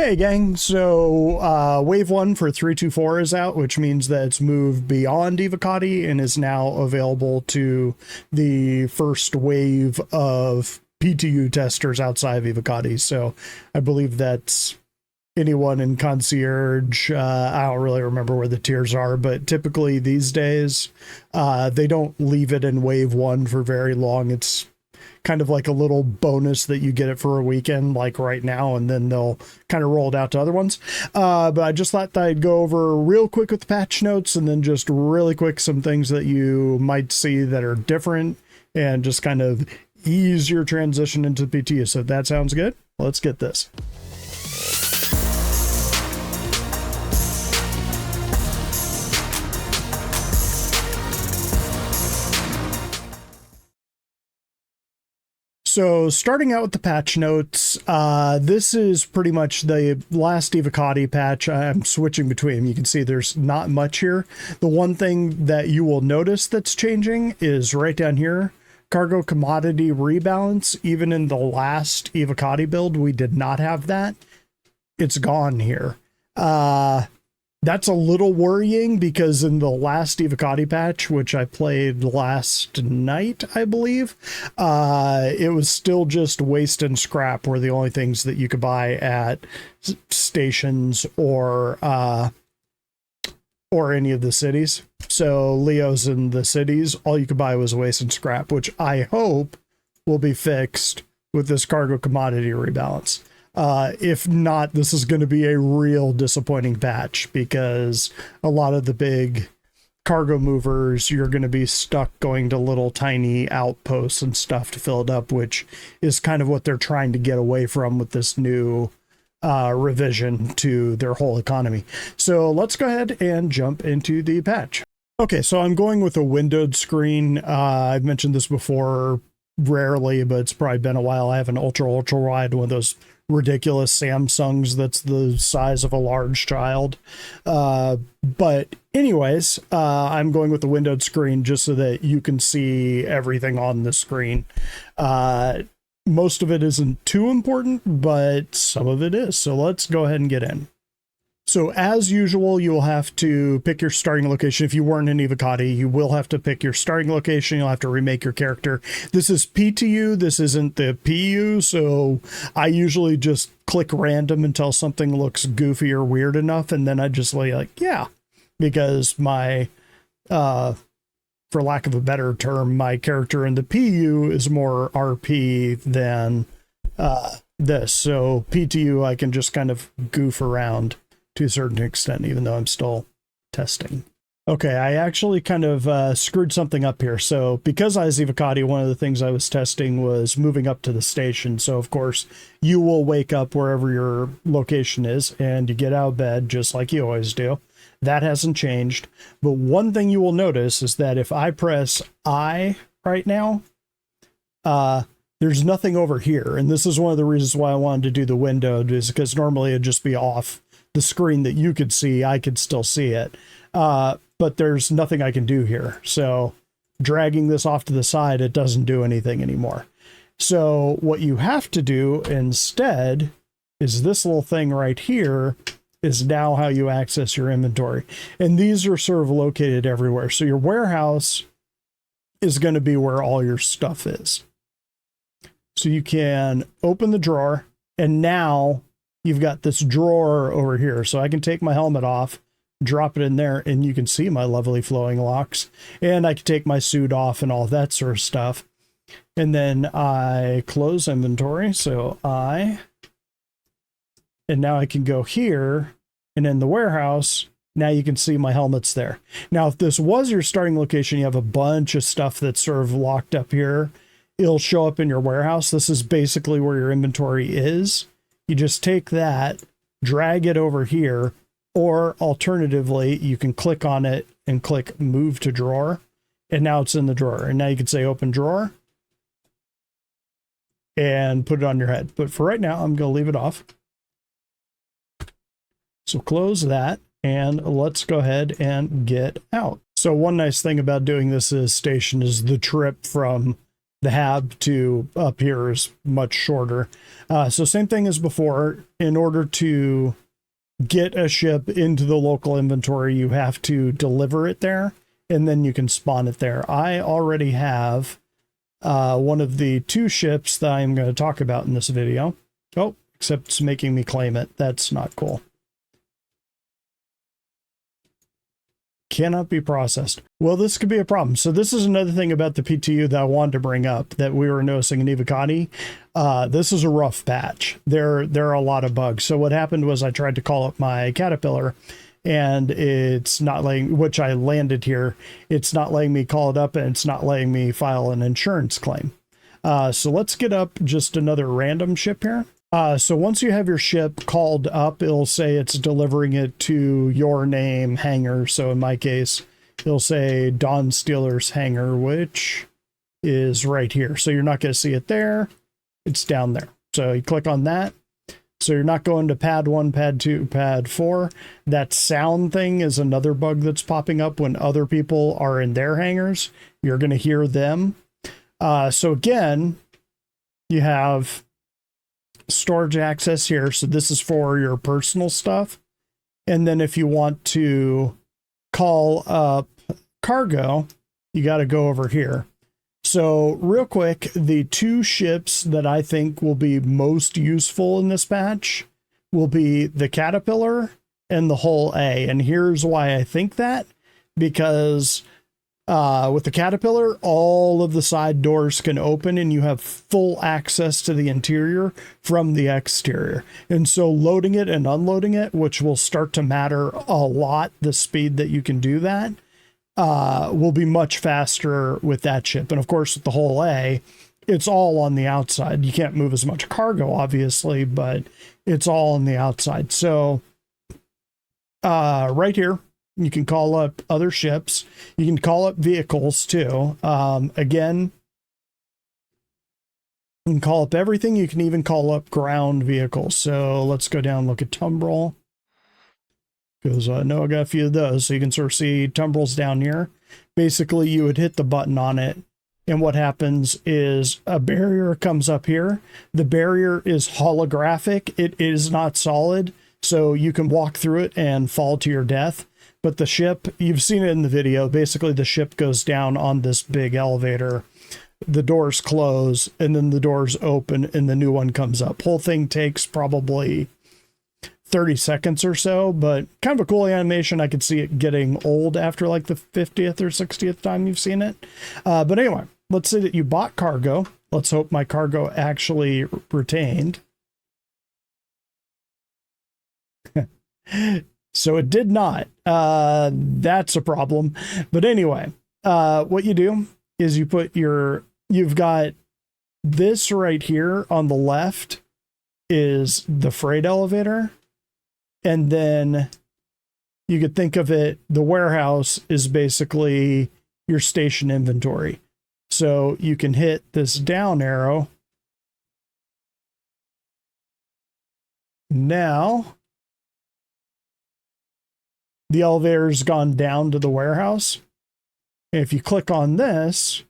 Hey gang, so wave 1 for 324 is out, which means that it's moved beyond Evocati and is now available to the first wave of PTU testers outside of Evocati. So I believe that's anyone in Concierge. I don't really remember where the tiers are, but typically these days they don't leave it in wave 1 for very long. It's kind of like a little bonus that you get it for a weekend, like right now, and then they'll kind of roll it out to other ones. But I just thought that I'd go over real quick with the patch notes and then just really quick some things that you might see that are different and just kind of ease your transition into PTU. So if that sounds good, let's get this. So starting out with the patch notes, this is pretty much the last Evocati patch. I'm switching between them. You can see there's not much here. The one thing that you will notice that's changing is right down here, cargo commodity rebalance. Even in the last Evocati build, we did not have that. It's gone here. That's a little worrying because in the last Evocati patch, which I played last night, I believe, it was still just waste and scrap were the only things that you could buy at stations or any of the cities. So Leo's in the cities, all you could buy was waste and scrap, which I hope will be fixed with this cargo commodity rebalance. If not, this is going to be a real disappointing patch because a lot of the big cargo movers, you're going to be stuck going to little tiny outposts and stuff to fill it up, which is kind of what they're trying to get away from with this new revision to their whole economy. So let's go ahead and jump into the patch. Okay, so I'm going with a windowed screen. I've mentioned this before rarely, but it's probably been a while. I have an ultra wide, one of those ridiculous Samsungs that's the size of a large child. But anyways, I'm going with the windowed screen just so that you can see everything on the screen. Most of it isn't too important, but some of it is. So let's go ahead and get in. So as usual, you will have to pick your starting location. If you weren't in Evocati, you will have to pick your starting location. You'll have to remake your character. This is PTU. This isn't the PU. So I usually just click random until something looks goofy or weird enough. And then I just like, yeah, because my, for lack of a better term, my character in the PU is more RP than this. So PTU, I can just kind of goof around to a certain extent, even though I'm still testing. Okay, I actually kind of screwed something up here. So because I was Evocati, one of the things I was testing was moving up to the station. So of course, you will wake up wherever your location is and you get out of bed just like you always do. That hasn't changed. But one thing you will notice is that if I press I right now, there's nothing over here. And this is one of the reasons why I wanted to do the windowed, is because normally it'd just be off the screen that you could see. I could still see it, but there's nothing I can do here. So dragging this off to the side, it doesn't do anything anymore. So what you have to do instead is this little thing right here is now how you access your inventory. And these are sort of located everywhere. So your warehouse is going to be where all your stuff is. So you can open the drawer, and now you've got this drawer over here. So I can take my helmet off, drop it in there, and you can see my lovely flowing locks. And I can take my suit off and all that sort of stuff. And then I close inventory. So and now I can go here, and in the warehouse, now you can see my helmet's there. Now, if this was your starting location, you have a bunch of stuff that's sort of locked up here. It'll show up in your warehouse. This is basically where your inventory is. You just take that, drag it over here, or alternatively, you can click on it and click move to drawer, and now it's in the drawer. And now you can say open drawer and put it on your head. But for right now, I'm going to leave it off. So close that, and let's go ahead and get out. So one nice thing about doing this station is the trip from the hab to up here is much shorter. So same thing as before. In order to get a ship into the local inventory, you have to deliver it there, and then you can spawn it there. I already have one of the 2 ships that I'm going to talk about in this video. Oh, except it's making me claim it. That's not cool. Cannot be processed. Well, this could be a problem. So this is another thing about the PTU that I wanted to bring up that we were noticing in Evocati. This is a rough patch. There are a lot of bugs. So what happened was I tried to call up my Caterpillar, and it's not letting, which I landed here. It's not letting me call it up, and it's not letting me file an insurance claim. So let's get up just another random ship here. So once you have your ship called up, it'll say it's delivering it to your name hangar. So in my case, it'll say Dawn Stealer's hangar, which is right here. So you're not going to see it there. It's down there. So you click on that. So you're not going to pad 1, pad 2, pad 4. That sound thing is another bug that's popping up when other people are in their hangars. You're going to hear them. So again, you have storage access here. So this is for your personal stuff. And then if you want to call up cargo, you got to go over here. So real quick, the 2 ships that I think will be most useful in this patch will be the Caterpillar and the Hull A. And here's why I think that, because with the Caterpillar, all of the side doors can open and you have full access to the interior from the exterior. And so loading it and unloading it, which will start to matter a lot, the speed that you can do that, will be much faster with that ship. And of course, with the Hull A, it's all on the outside. You can't move as much cargo, obviously, but it's all on the outside. So right here, you can call up other ships. You can call up vehicles too. Again, you can call up everything. You can even call up ground vehicles. So let's go down and look at Tumbrel, because I know I got a few of those. So you can sort of see Tumbrel's down here. Basically, you would hit the button on it, and what happens is a barrier comes up here. The barrier is holographic. It is not solid, so you can walk through it and fall to your death. But the ship, you've seen it in the video, basically the ship goes down on this big elevator, the doors close, and then the doors open and the new one comes up. Whole thing takes probably 30 seconds or so, but kind of a cool animation. I could see it getting old after like the 50th or 60th time you've seen it. But anyway, let's say that you bought cargo. Let's hope my cargo actually retained. So it did not. That's a problem. But anyway, what you do is you put you've got this right here on the left is the freight elevator. And then you could think of it, the warehouse is basically your station inventory. So you can hit this down arrow. Now, the elevator's gone down to the warehouse. And if you click on this,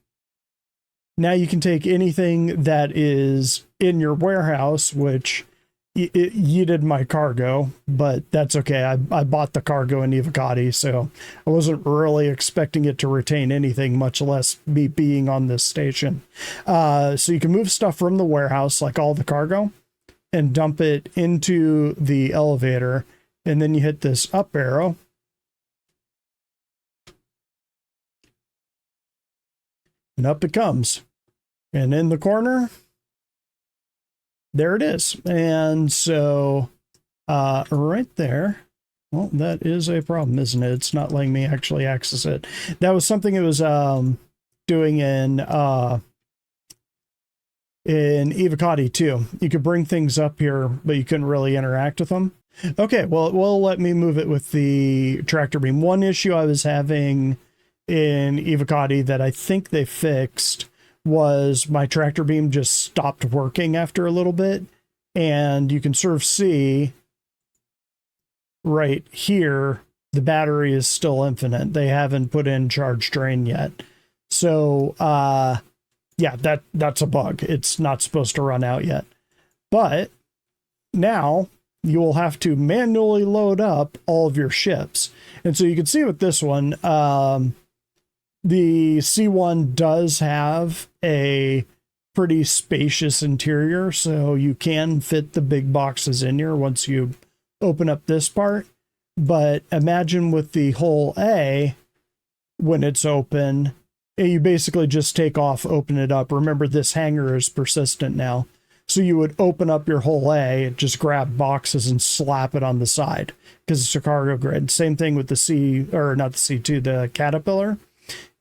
now you can take anything that is in your warehouse, which it yeeted my cargo, but that's okay. I bought the cargo in Evocati, so I wasn't really expecting it to retain anything, much less me being on this station. So you can move stuff from the warehouse, like all the cargo, and dump it into the elevator, and then you hit this up arrow. And up it comes. And in the corner, there it is. And so right there, well, that is a problem, isn't it? It's not letting me actually access it. That was something it was doing in Evocati too. You could bring things up here, but you couldn't really interact with them. Okay, well, it will let me move it with the tractor beam. One issue I was having in Evocati that I think they fixed was my tractor beam just stopped working after a little bit. And you can sort of see right here, the battery is still infinite. They haven't put in charge drain yet. So, yeah, that's a bug. It's not supposed to run out yet. But now you will have to manually load up all of your ships. And so you can see with this one, the C1 does have a pretty spacious interior, so you can fit the big boxes in here once you open up this part. But imagine with the whole A, when it's open, you basically just take off, open it up. Remember, this hangar is persistent now. So you would open up your whole A, just grab boxes and slap it on the side because it's a cargo grid. Same thing with the C, or not the C2, the Caterpillar,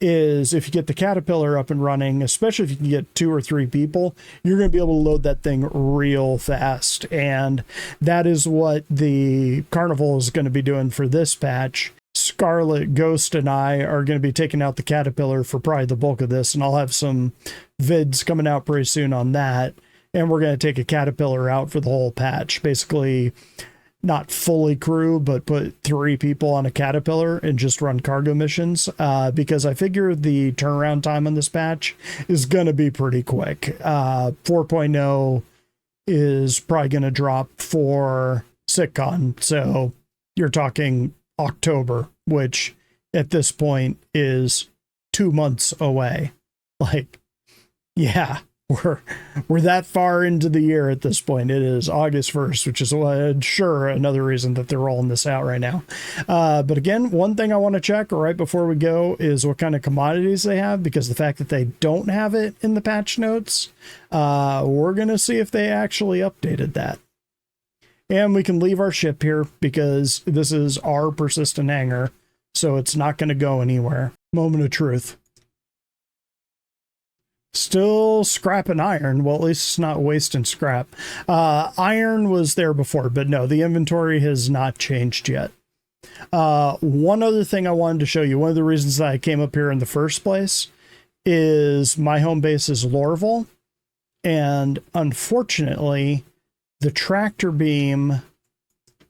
is if you get the Caterpillar up and running, especially if you can get 2 or 3 people, you're going to be able to load that thing real fast. And that is what the Carnival is going to be doing for this patch. Scarlet, Ghost, and I are going to be taking out the Caterpillar for probably the bulk of this, and I'll have some vids coming out pretty soon on that. And we're going to take a Caterpillar out for the whole patch. Basically, not fully crew, but put 3 people on a Caterpillar and just run cargo missions. Because I figure the turnaround time on this patch is going to be pretty quick. 4.0 is probably going to drop for SitCon. So you're talking October, which at this point is 2 months away. Like, yeah. We're that far into the year at this point. It is August 1st, which is sure another reason that they're rolling this out right now. But again, one thing I want to check right before we go is what kind of commodities they have, because the fact that they don't have it in the patch notes, we're going to see if they actually updated that. And we can leave our ship here because this is our persistent hangar, so it's not going to go anywhere. Moment of truth. Still scrap and iron. Well, at least it's not wasting scrap. Iron was there before, but no, the inventory has not changed yet. One other thing I wanted to show you, one of the reasons that I came up here in the first place is my home base is Lorville. And unfortunately, the tractor beam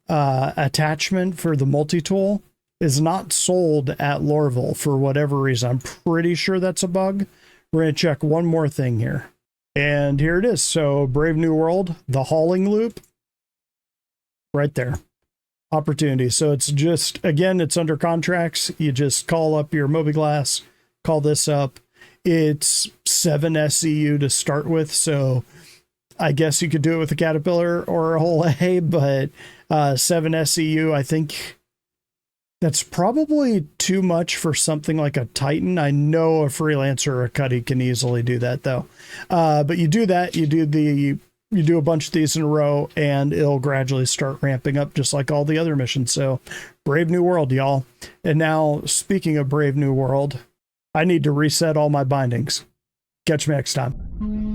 attachment for the multi-tool is not sold at Lorville for whatever reason. I'm pretty sure that's a bug. We're going to check one more thing here. And here it is. So Brave New World, the hauling loop, right there. Opportunity. So it's just, again, it's under contracts. You just call up your Mobiglass, call this up. It's 7 SCU to start with. So I guess you could do it with a Caterpillar or a whole A, but 7 SCU, I think that's probably too much for something like a Titan. I know a Freelancer or a Cuddy can easily do that though. But you do that, you do a bunch of these in a row and it'll gradually start ramping up just like all the other missions. So Brave New World, y'all. And now speaking of Brave New World, I need to reset all my bindings. Catch me next time.